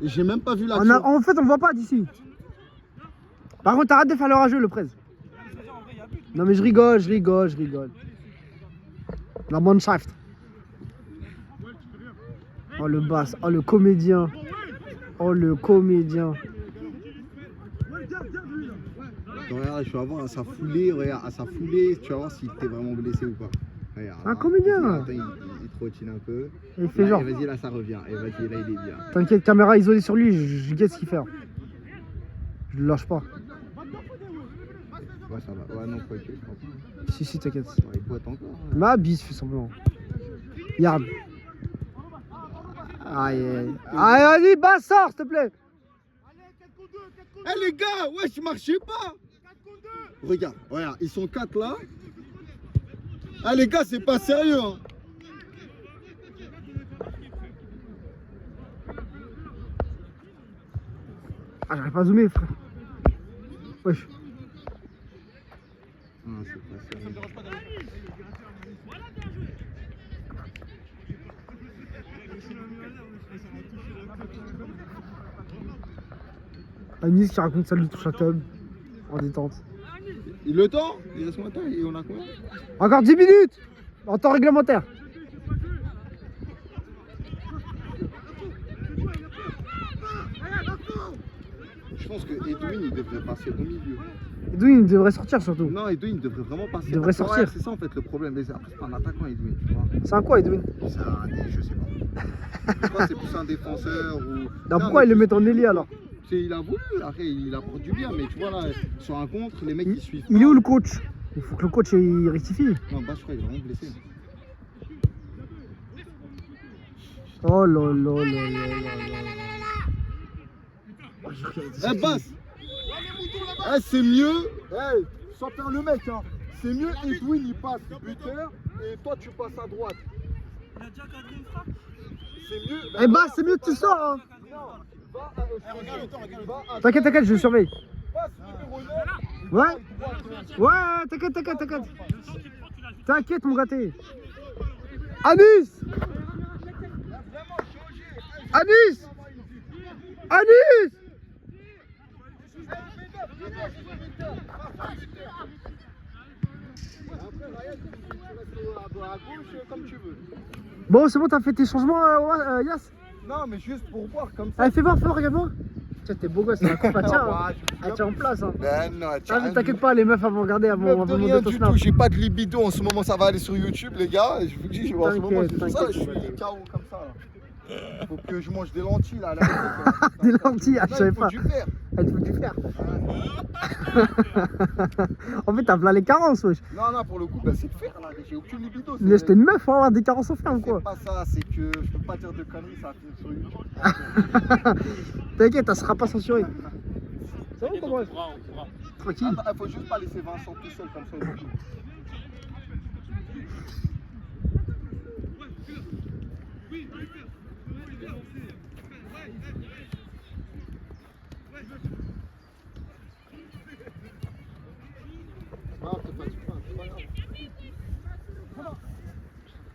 Et j'ai même pas vu la. En fait, on voit pas d'ici. Par contre, arrête de faire le rageux, le presse. Non, mais je rigole. La Mannschaft. Oh, le basse. Oh, le comédien. Regarde, je vais voir à sa foulée, tu vas voir s'il était vraiment blessé ou pas. Regarde, Un comédien. Attends, il trottine un peu. Et il fait Là, genre. et vas-y, là ça revient. Et vas-y, là il est bien. T'inquiète, caméra isolée sur lui, je guette ce qu'il fait. Je le lâche pas. Ouais, ça va. Ouais, non, quoi que, je pense. Si, t'inquiète. Ouais, il boite encore. Hein. Ma bise fait semblant. Regarde. Aïe, vas-y, basse, sors, s'il te plaît. Eh les gars, ouais, je marchais pas. Regarde, ils sont 4 là. Ah les gars, c'est pas sérieux. Hein. Ah, j'arrive pas à zoomer, frère. Wesh. Non, c'est pas ça. Anis qui raconte ça lui touche à tub. En détente. Il le temps. Il reste moins de temps et on a combien? Encore 10 minutes en temps réglementaire. Je pense que Edwin il devrait passer au milieu. Edwin il devrait sortir surtout. Non, Edwin il devrait vraiment passer. Il devrait Parce que, sortir. ouais, c'est ça en fait le problème. Mais après, c'est pas un attaquant Edwin, tu vois. C'est un quoi Edwin? C'est un. Je sais pas. Je crois que c'est plus un défenseur ou. Non, pourquoi ils le mettent en ailier alors? Il a voulu, après il apporte du bien, mais tu vois là, sur un contre, les mecs qui suivent. Il est où le coach? Il faut que le coach il rectifie. Non, bah je crois qu'il est vraiment blessé. Oh là là là là là. Eh Basse, eh c'est mieux, eh sans faire le mec hein. C'est mieux Edwin il passe buteur et toi tu passes à droite. C'est mieux. Eh bah c'est mieux que tu sors hein. T'inquiète, t'inquiète, je le surveille. Ouais. Ouais, t'inquiète. T'inquiète mon gâté. Anis. Bon, c'est bon, t'as fait tes changements, Yas? Non, mais juste pour voir comme ça. Allez, fais voir, regarde-moi. Tiens, t'es beau gosse, la coupe, elle tient. Elle tient en place. Hein. Ben non, Ah, mais t'inquiète pas, les meufs elles vont regarder avant de de rien monter ton du snap. tout, j'ai pas de libido en ce moment, ça va aller sur YouTube les gars. Je vous dis, en ce moment, c'est pour ça, je suis T'inquiète. KO comme ça. Là. Faut que je mange des lentilles là. Des lentilles, je savais pas. Du fer. Elle te faut du fer. En fait, t'as plein les carences, wesh. Non, pour le coup, bah, c'est le fer là, j'ai aucune libido. Mais j'étais une meuf pour avoir des carences au fer ou quoi? C'est pas ça, c'est que je peux pas dire de conneries, ça finit sur YouTube. T'inquiète, elle sera pas censurée. Ça va comment? Tranquille. Attends, faut juste pas laisser Vincent tout seul comme ça.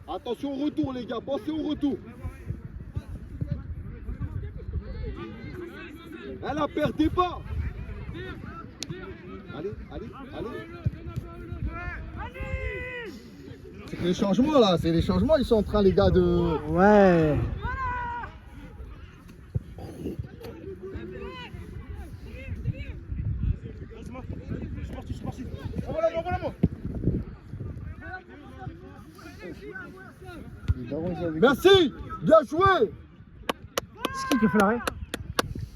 Attention au retour les gars, pensez au retour. Elle la perdez pas. Allez. C'est que les changements là, c'est les changements, ils sont en train les gars de... Ouais. Merci, bien joué. C'est qui a fait l'arrêt?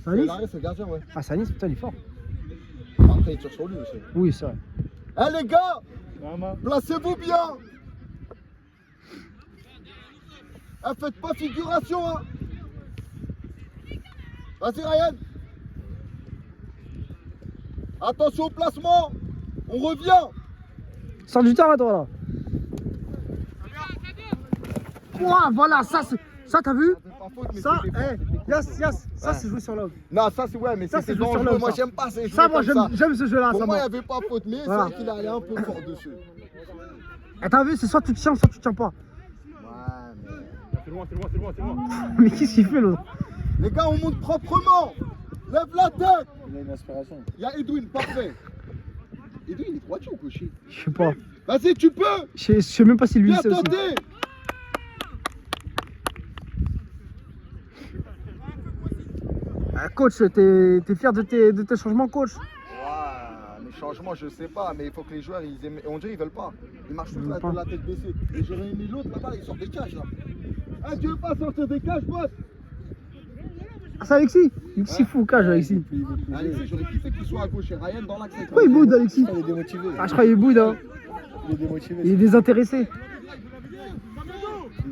C'est Anis? L'arrêt, c'est le gardien, ouais. Ah, c'est Anis, putain, il est fort. Après, il tire sur lui aussi. Oui, c'est vrai. Eh les gars, placez-vous bien. Faites pas figuration, hein. Vas-y, Ryan. Attention au placement. On revient. Sors du terrain, toi, là. Ouah, voilà, ça, t'as vu? Ça, Yas, ça, c'est joué sur l'homme. Non, ça c'est ouais, mais Ça, ça c'est c'est joué sur dangereux. l'homme, Moi ça. j'aime pas ces jeux. Ça, moi, comme j'aime ce jeu-là. Pour Ça, moi, il moi. n'y avait pas faute, mais Voilà. c'est vrai qu'il allait un peu fort dessus. Eh, t'as vu, c'est soit tu tiens, soit tu tiens pas. Ouais, C'est loin. Mais qu'est-ce qu'il fait, l'autre? les gars, on monte proprement. Lève la tête. Il a une inspiration. Il y a Edwin, parfait. Edwin, il est droitier ou gaucher? Je sais pas. Vas-y, tu peux. Je sais même pas si lui Viens sait aussi. tenter. Ah, coach, t'es fier de tes changements, coach? Ouais, les changements, je sais pas, mais il faut que les joueurs, ils aiment... on dirait ils veulent pas. Ils marchent tous Ils veulent la, pas. la tête baissée. Et j'aurais mis l'autre là-bas, il sort des cages là. Ah, tu veux pas sortir des cages, boss? Ah, c'est Alexis? Alexis fou, cage, Alexis. Alexis, j'aurais kiffé qu'il soit à gauche et Ryan dans l'axe. Pourquoi il boude, Alexis? Il est démotivé. Ah, je crois qu'il boude, hein. Il est démotivé. Il est désintéressé.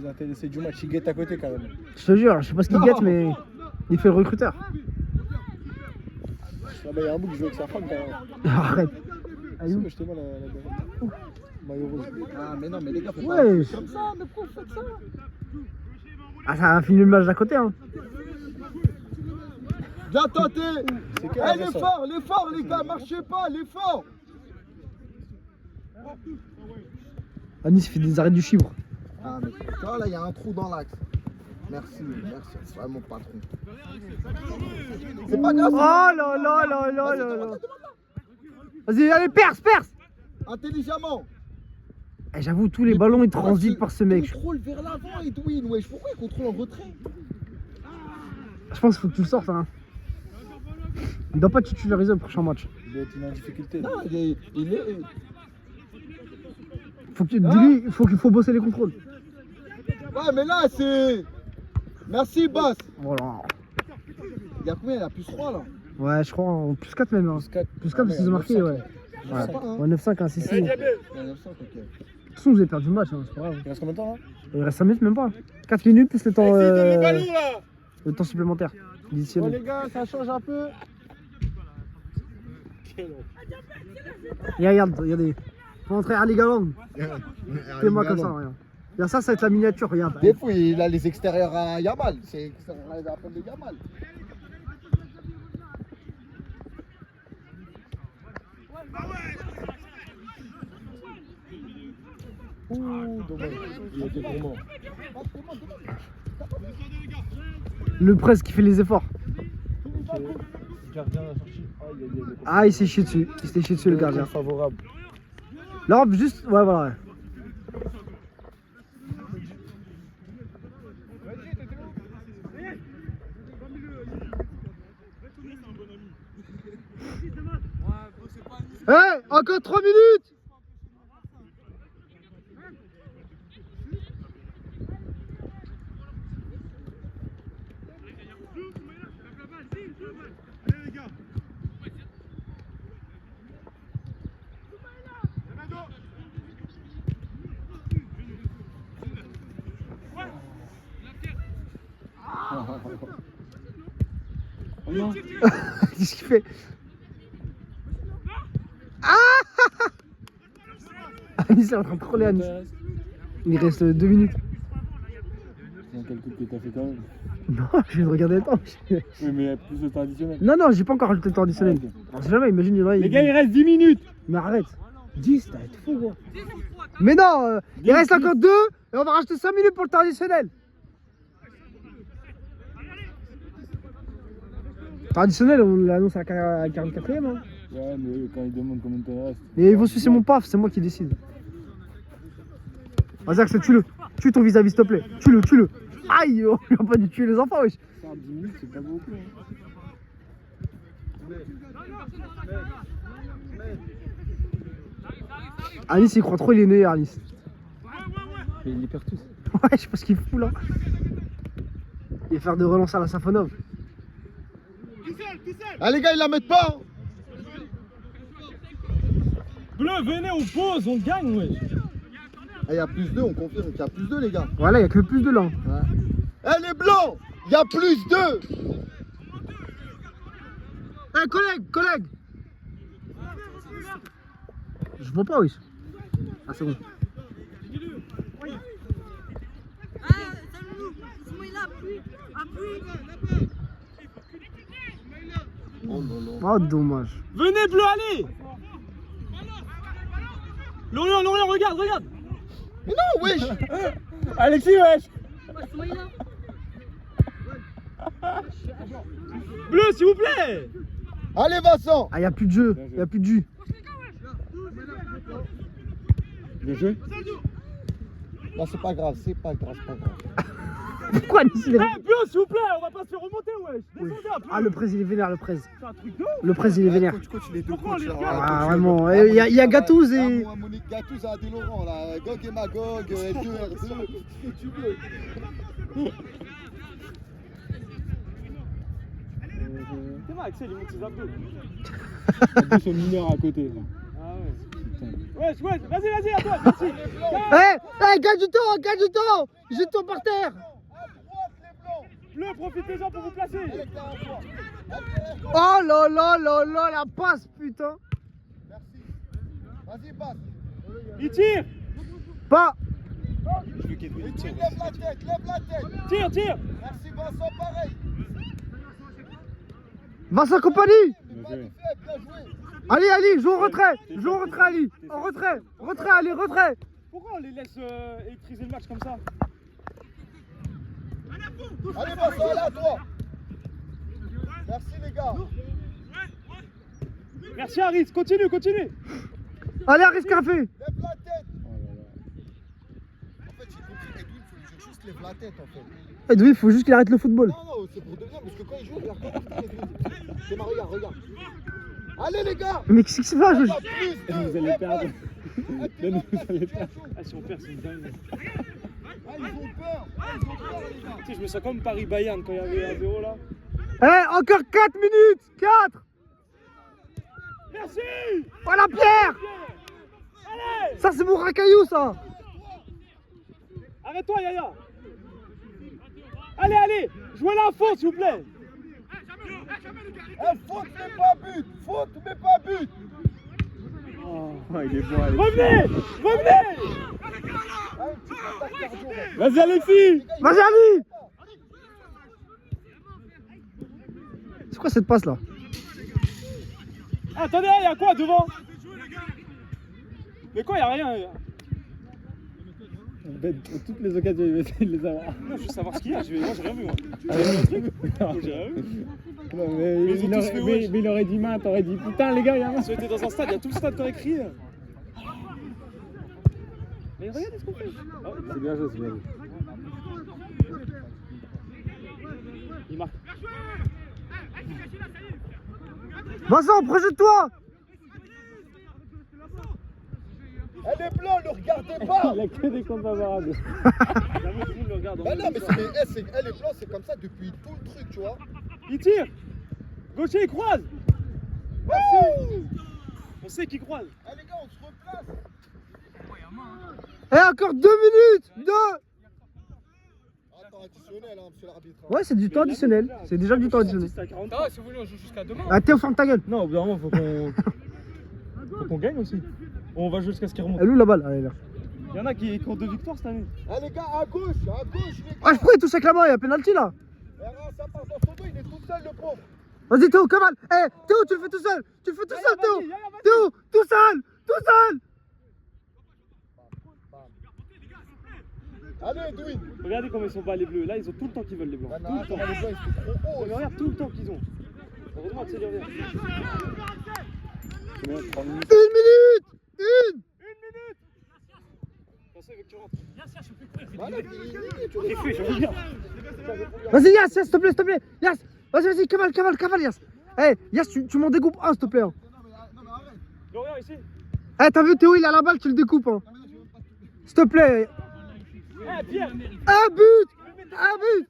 Les intéressés du match, il guette à côté quand même. Je te jure, je sais pas ce qu'il guette, mais il fait le recruteur. Ah bah, il y a un bout qui joue avec sa femme quand même. Arrête. Ah, Allez, où? mais je te vois la maillot rose. Ah, mais non, mais les gars, faut Ouais. pas comme ça, mais pourquoi vous faites ça? Ah, ça a fini le match d'à côté, hein. Bien tenté. C'est Eh, quel l'effort, les gars, marchez pas, l'effort. Anis fait des arrêts du chibre. Ah, mais toi, là, il y a un trou dans l'axe. Merci, c'est vraiment patron. C'est pas grave. Oh là là là là là là. Vas-y, allez, perce. Intelligemment. Eh, j'avoue, tous les ballons ils transitent par ce mec. Contrôle vers l'avant, Edwin. Wesh, pourquoi il contrôle en retrait? Je pense qu'il faut que tu le sortes. Hein. Il doit pas titulariser le prochain match. Il doit être en difficulté. Non, il est. Il faut bosser les contrôles. Ouais, mais là, c'est. Merci, Bass. Voilà. Il y a combien? Il y a plus 3 là. Ouais, je crois en plus 4 même. Hein. Plus 4 parce qu'ils ont marqué, ouais. Ouais, pas, hein. Ouais, 9-5, hein, c'est si. De Il y a 900, ok. toute façon, vous avez perdu le match, hein, c'est pas grave. Il reste combien de temps là? Il reste 5 minutes, même pas. 4 minutes plus le temps, là. le temps supplémentaire. Bon, Additionnel. les gars, ça change un peu. Et regarde, regardez. Faut entrer à Ligaland. Fais-moi comme ça, regarde. Regarde, ça va être la miniature, regarde. Des fois, il a les extérieurs à Yamal. C'est extérieur à la de Yamal. Ouh, dommage. Il était gourmand. Le presse qui fait les efforts. Gardien a sorti. Ah, il s'est chié dessus. Il s'est chié dessus, le gardien. Favorable. L'Europe, juste. Ouais, voilà. Ouais. Eh, encore 3 minutes. Qu'est-ce qu'il fait? Anis est en train de troller Anis. Il reste 2 minutes. C'est un calcul que t'as fait quand même. Non, je viens de regarder le temps. Oui, mais il y a plus de temps additionnel. Non, j'ai pas encore rajouté le temps additionnel. Ah, ok. On sait jamais, imagine, il y en a. Les gars, il reste 10 minutes. Mais arrête. 10, t'as été fou, gros. Mais non, il reste encore 2 et on va rajouter 5 minutes pour le temps additionnel. Le temps additionnel, on l'annonce à la 44e. Hein. Ouais, mais quand il demande combien de temps il reste. Mais ils vont sucer mon paf, c'est moi qui décide. Vas-y, Axel, tue-le. Tue ton vis-à-vis, s'il te plaît. Tue-le. Aïe, on lui a pas dû tuer les enfants, wesh. Ça, 10 minutes, c'est pas beaucoup. Alice, il croit trop, il est né, Alice. Mais il les perd tous. Ouais, je sais pas ce qu'il fout là. Il va faire de relance à la Safonov. Ah, les gars, ils la mettent pas. Bleu, venez, on pose, on gagne, wesh. Il y a plus 2, on confirme qu'il y a plus 2, les gars. Voilà, il y a que plus de là. Ouais. Eh, les blancs, il y a plus 2. Eh, collègue. Je vois pas, wesh. Ah, c'est bon. Oh, dommage. Venez, Bleu, allez. Lorient, regarde. Mais non, wesh. Alexis, wesh. Bleu, s'il vous plaît. Allez, Vincent. Ah, il y a plus de jeu, il y a plus de jus. Le jeu? Non, c'est pas grave. Pourquoi Nice il est... Eh, Bleu, s'il vous plaît, on va pas se faire remonter, wesh. Descendez un peu. Ah, le presse il est vénère, le presse. C'est un truc de ouf. Le presse il est vénère. Coach, les deux Pourquoi, coachs, les là. gars Ah, vraiment. Il y a Gattuso et... Monique Gattuso à Laurent, là. Gog et Magog, L2, R2. Tu veux. C'est vrai, Axel, il monte ses abdos. Deux sont mineurs à côté. Là. Ah ouais. Putain. Wesh, vas-y, à toi, merci. Gagne du temps. Jette ton par terre. Bleu, profitez-en pour vous placer. Oh là, la passe, putain. Vas-y, passe. Il tire. Pas. Lève la tête. Tire. Merci, Vincent, pareil. Vincent Compagnie. Bien joué. Ali, Ali, joue au retrait. Joue au retrait, Ali. En retrait. Retrait, Ali, retrait. Pourquoi on les laisse électriser le match comme ça? Allez, Vincent, là, toi. Merci, les gars. Merci Haris, continue, continue. Allez, Aris Café. Lève la tête. En fait, j'ai compris. Edwin, il faut lui juste lève la tête, en fait. Edwin, il faut juste qu'il arrête le football. Non, non, c'est pour de vrai, parce que quand il joue, regarde, c'est ma regarde, regarde. Allez, les gars. Mais qu'est-ce qui se passe? Pas plus de Vous allez perdre. Vous allez perdre. Ah, si on perd, c'est une dingue. Ah, ils ont peur. Ils ont peur, les gars. Tu sais, je me sens comme Paris-Bayern quand il y avait 1-0 là. Eh, encore 4 minutes. 4. Merci. Voilà, Pierre. Allez. Ça, c'est mon racaillou, ça. Arrête-toi, Yaya. Allez, allez. Jouez la faute, s'il vous plaît. Eh, faute, mais pas but. Faute, mais pas but. Oh, il est bon, Alexis. Revenez. Revenez. Ah, un petit contact cardio, mec. Vas-y, Alexis. Vas-y, Ali. C'est quoi cette passe là? Ah, attendez, il y a quoi devant? Mais quoi, il y a rien. Toutes les occasions, il va essayer de les avoir. Non, je veux savoir ce qu'il y a. Moi, j'ai rien vu, moi. Ah, Moi, j'ai rien vu. Non, Mais ils ont tous fait wesh. mais il aurait dit main, t'aurais dit putain, les gars, il y a un. Si on était dans un stade, il y a tout le stade qui aurait crié. Mais regardez ce qu'on fait. Ah, C'est bien joué, c'est bien joué. il marque. Vincent, projette-toi. Eh, les blancs, ne regardez pas. Il a que des comptes favorables. Jamais tout le monde le regarde. Bah non, mais les blancs, c'est comme ça depuis tout le truc, tu vois. Il tire. Gaucher, il croise. Merci. On sait qu'il croise. Eh, les gars, on se replace. Eh, encore 2 minutes. 2. Attends, additionnel, hein, monsieur l'arbitre. Ouais, c'est du temps additionnel. C'est déjà du temps additionnel. C'est à 40. Ah, si vous voulez, on joue jusqu'à demain. Ah, Théo, ferme ta gueule. Non, au bout d'un moment, faut qu'on gagne aussi. On va jouer jusqu'à ce qu'il remonte. Elle est où la balle? Elle est là. Il y en a qui ont 2 victoires cette année. Eh, les gars, à gauche, les gars. Ah, je pourrais toucher avec la main, il y a penalty là. Eh, ça part dans son dos, il est tout seul, le pauvre. Vas-y Théo, Kamal. Eh, Théo, tu le fais tout seul. Tu le fais tout seul, Théo. Théo, tout seul. Tout seul. Allez, Edwin. Regardez comment ils sont bas les bleus. Là, ils ont tout le temps qu'ils veulent les blancs. Ah, Tout non, le temps. attends, les blancs, ils sont trop hauts. Mais regarde tout le temps qu'ils ont. Heureusement que c'est revient. 1 minute. 1. Attention, il veut que tu rentres. Bah non, tu Il fait, je veux dire. Vas-y, Yass, s'il te plaît, s'il te plaît. Yass. Vas-y, vas-y, Kamal, Yass. Eh, Yass, tu m'en découpes un, s'il te plaît. Hein. Non, regarde ici. Eh, t'as vu Théo, il a la balle, tu le découpes. Hein. S'il te plaît. Eh, Pierre. Un but. Un but.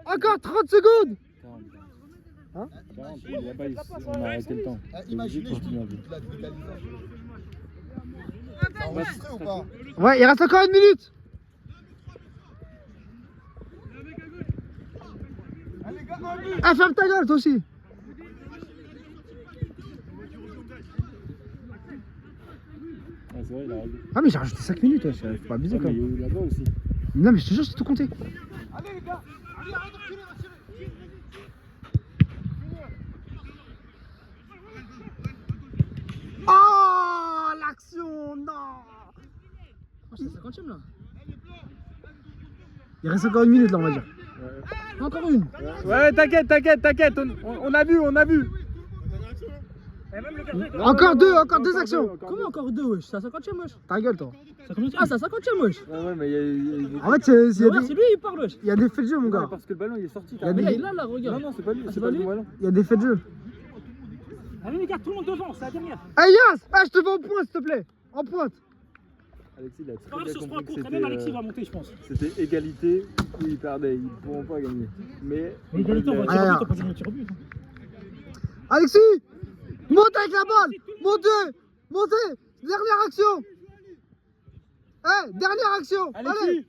Encore 30 secondes. Là-bas, on a arrêté le temps. Imaginez, je Continue à dis vivre. la dévitalisation. T'as enregistré ou pas? Ouais, il reste encore 1 minute. Allez, les gars, un but. Ah, ferme ta gueule, toi aussi. Ah, c'est vrai, il a raison. Ah, mais j'ai rajouté 5 minutes, ouais. Faut pas abuser Ah, quand mais il y a même. eu là-bas aussi. Non, mais je te jure, j'ai tout compté. Allez, les gars. Allez, arrête de tirer, va tirer. Oh, l'action, non. Oh, c'est la 50e là. Il reste encore 1 minute là, on va dire. Encore une. Ouais, t'inquiète. On a vu. Encore deux actions. Comment encore 2, wesh? C'est la 50e, wesh. Ta gueule, toi. Ah, c'est la 50e, wesh. Ouais, mais il y a. En fait, il Regarde, c'est lui, il parle, wesh. y a des faits de jeu, mon gars. Parce que le ballon il est sorti. Il y a Mais là, des, il est là, regarde. Non, c'est pas lui, Ah, c'est pas le ballon. il y a des faits de jeu. Allez, les gars, tout le monde devant, c'est la dernière. Hey, Yass, je te veux en pointe, s'il te plaît. En pointe. Alexis, il a Quand même, très si on se bien prend un compris coup, que très bien, Alexis va monter, je pense. c'était égalité où ils perdaient. Ils ne pourront pas gagner. Mais. Mais égalité, on va tirer au but, on peut gagner au tir au but. Alexis, monte avec la balle. Montez. Dernière action. Dernière action. Allez.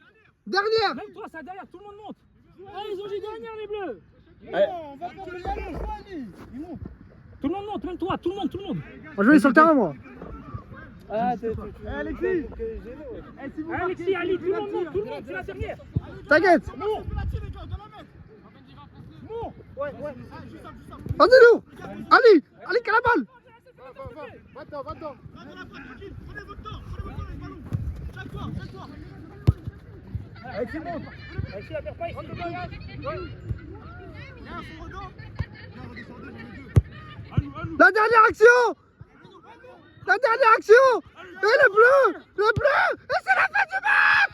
Dernière. Même toi, c'est la dernière, tout le monde monte. Allez, ils ont dit dernière, les bleus. On va pas le gagner. Tout le monde monte, même toi, tout le monde. Moi, je vais aller sur le terrain, moi. Ah, Alexis. Alexis, Ali, tout le monde monte, c'est la dernière. T'inquiète. Monte. Vas-y, lourd. Ali, qui a la balle. Va dedans. La dernière action. Et le bleu. Et c'est la fin du match.